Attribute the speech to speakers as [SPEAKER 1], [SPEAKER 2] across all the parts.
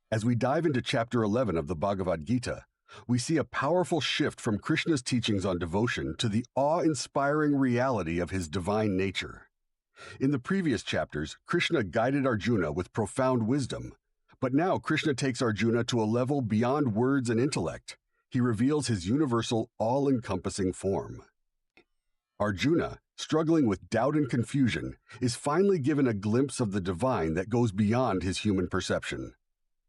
[SPEAKER 1] As we dive into chapter 11 of the Bhagavad Gita, we see a powerful shift from Krishna's teachings on devotion to the awe-inspiring reality of his divine nature. In the previous chapters, Krishna guided Arjuna with profound wisdom, but now Krishna takes Arjuna to a level beyond words and intellect. He reveals his universal, all-encompassing form. Arjuna, struggling with doubt and confusion, is finally given a glimpse of the divine that goes beyond his human perception.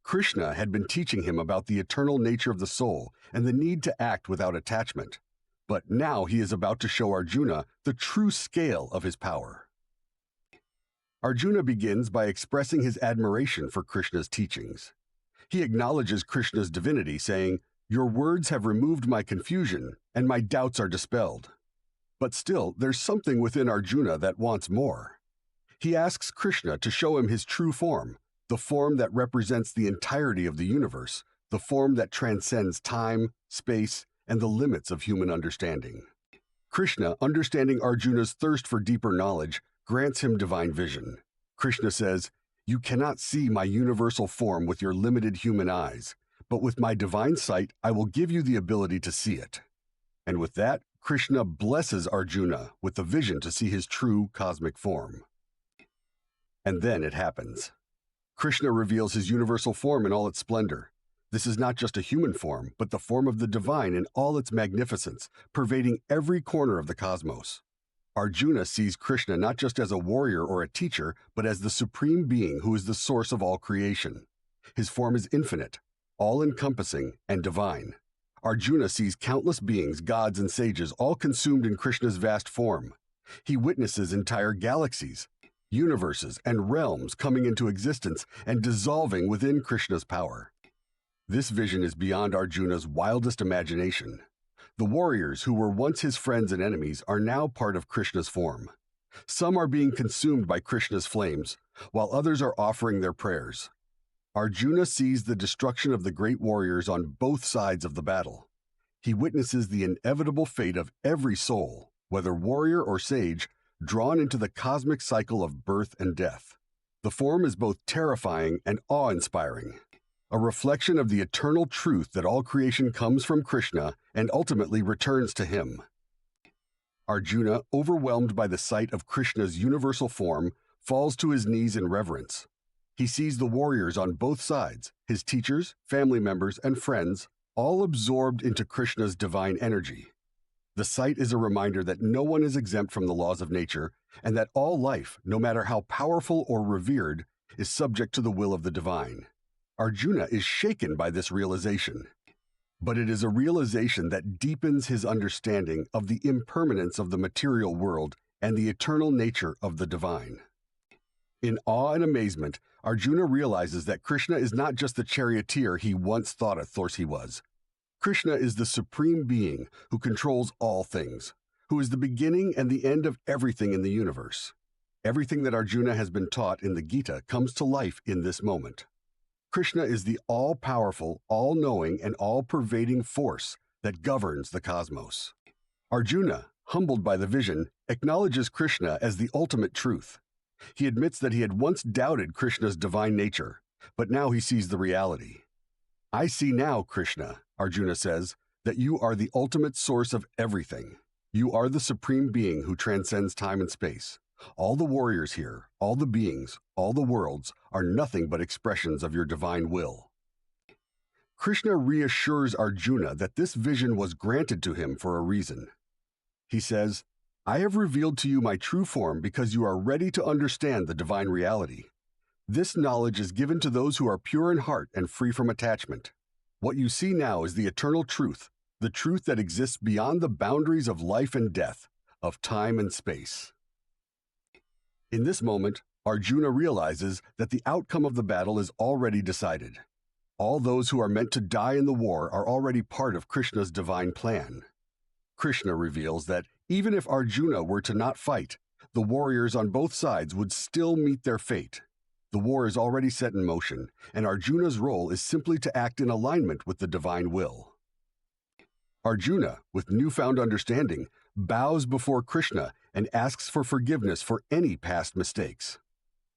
[SPEAKER 1] Krishna had been teaching him about the eternal nature of the soul and the need to act without attachment, but now he is about to show Arjuna the true scale of his power. Arjuna begins by expressing his admiration for Krishna's teachings. He acknowledges Krishna's divinity, saying, "Your words have removed my confusion, and my doubts are dispelled." But still, there's something within Arjuna that wants more. He asks Krishna to show him his true form, the form that represents the entirety of the universe, the form that transcends time, space, and the limits of human understanding. Krishna, understanding Arjuna's thirst for deeper knowledge, grants him divine vision. Krishna says, "You cannot see my universal form with your limited human eyes, but with my divine sight, I will give you the ability to see it." And with that, Krishna blesses Arjuna with the vision to see his true cosmic form. And then it happens. Krishna reveals his universal form in all its splendor. This is not just a human form, but the form of the divine in all its magnificence, pervading every corner of the cosmos. Arjuna sees Krishna not just as a warrior or a teacher, but as the supreme being who is the source of all creation. His form is infinite, all-encompassing, and divine. Arjuna sees countless beings, gods, and sages, all consumed in Krishna's vast form. He witnesses entire galaxies, universes, and realms coming into existence and dissolving within Krishna's power. This vision is beyond Arjuna's wildest imagination. The warriors who were once his friends and enemies are now part of Krishna's form. Some are being consumed by Krishna's flames, while others are offering their prayers. Arjuna sees the destruction of the great warriors on both sides of the battle. He witnesses the inevitable fate of every soul, whether warrior or sage, drawn into the cosmic cycle of birth and death. The form is both terrifying and awe-inspiring, a reflection of the eternal truth that all creation comes from Krishna and ultimately returns to him. Arjuna, overwhelmed by the sight of Krishna's universal form, falls to his knees in reverence. He sees the warriors on both sides, his teachers, family members, and friends, all absorbed into Krishna's divine energy. The sight is a reminder that no one is exempt from the laws of nature, and that all life, no matter how powerful or revered, is subject to the will of the divine. Arjuna is shaken by this realization, but it is a realization that deepens his understanding of the impermanence of the material world and the eternal nature of the divine. In awe and amazement, Arjuna realizes that Krishna is not just the charioteer he once thought he was. Krishna is the supreme being who controls all things, who is the beginning and the end of everything in the universe. Everything that Arjuna has been taught in the Gita comes to life in this moment. Krishna is the all-powerful, all-knowing, and all-pervading force that governs the cosmos. Arjuna, humbled by the vision, acknowledges Krishna as the ultimate truth. He admits that he had once doubted Krishna's divine nature, but now he sees the reality. "I see now, Krishna," Arjuna says, "that you are the ultimate source of everything. You are the supreme being who transcends time and space. All the warriors here, all the beings, all the worlds are nothing but expressions of your divine will." Krishna reassures Arjuna that this vision was granted to him for a reason. He says, "I have revealed to you my true form because you are ready to understand the divine reality. This knowledge is given to those who are pure in heart and free from attachment. What you see now is the eternal truth, the truth that exists beyond the boundaries of life and death, of time and space." In this moment, Arjuna realizes that the outcome of the battle is already decided. All those who are meant to die in the war are already part of Krishna's divine plan. Krishna reveals that even if Arjuna were to not fight, the warriors on both sides would still meet their fate. The war is already set in motion, and Arjuna's role is simply to act in alignment with the divine will. Arjuna, with newfound understanding, bows before Krishna and asks for forgiveness for any past mistakes.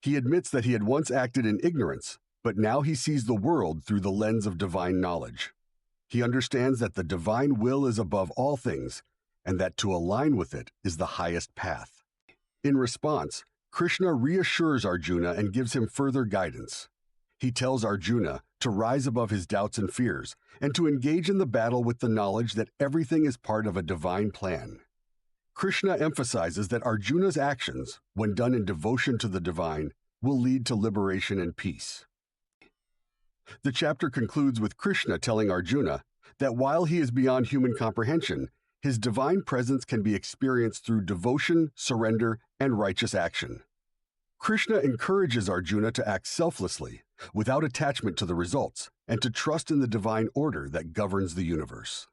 [SPEAKER 1] He admits that he had once acted in ignorance, But now he sees the world through the lens of divine knowledge. He understands that the divine will is above all things, and that to align with it is the highest path. In response, Krishna reassures Arjuna and gives him further guidance. He tells Arjuna to rise above his doubts and fears and to engage in the battle with the knowledge that everything is part of a divine plan. Krishna emphasizes that Arjuna's actions, when done in devotion to the divine, will lead to liberation and peace. The chapter concludes with Krishna telling Arjuna that while he is beyond human comprehension, his divine presence can be experienced through devotion, surrender, and righteous action. Krishna encourages Arjuna to act selflessly, without attachment to the results, and to trust in the divine order that governs the universe.